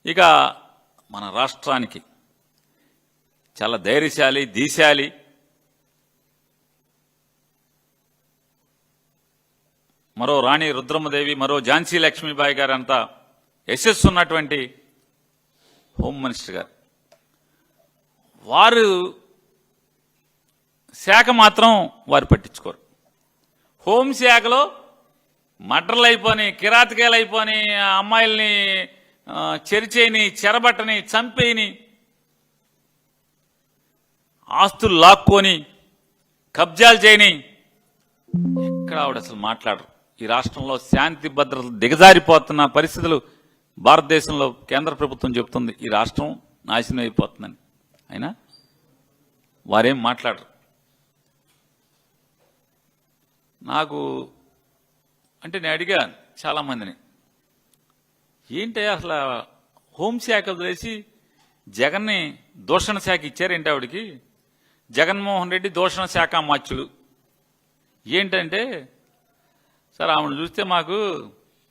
ఇక మన రాష్ట్రానికి చాలా ధైర్యశాలి, దీశాలి, మరో రాణి రుద్రమ్మదేవి, మరో ఝాన్సీ లక్ష్మీబాయి గారు అంతా యశస్సు ఉన్నటువంటి హోమ్ మినిస్టర్ గారు. వారు శాఖ మాత్రం వారు పట్టించుకోరు. హోంశాఖలో మర్డర్లు అయిపోని, కిరాతకాయలు అయిపోని, అమ్మాయిల్ని చెరిచేయని, చెరబట్టని, చంపేయని, ఆస్తులు లాక్కొని కబ్జాలు చేయని ఎక్కడ ఆవిడ అసలు మాట్లాడరు. ఈ రాష్ట్రంలో శాంతి భద్రతలు దిగజారిపోతున్న పరిస్థితులు భారతదేశంలో కేంద్ర ప్రభుత్వం చెబుతుంది ఈ రాష్ట్రం నాశనం అయిపోతుందని. అయినా వారేం మాట్లాడరు. నాకు అంటే నేను అడిగాను చాలామందిని, ఏంటి అసలు హోంశాఖ వదిలేసి జగన్ని దూషణ శాఖ ఇచ్చారేంటి ఆవిడికి? జగన్మోహన్ రెడ్డి దూషణ శాఖ మాచ్యులు ఏంటంటే, సార్ ఆవిడని చూస్తే మాకు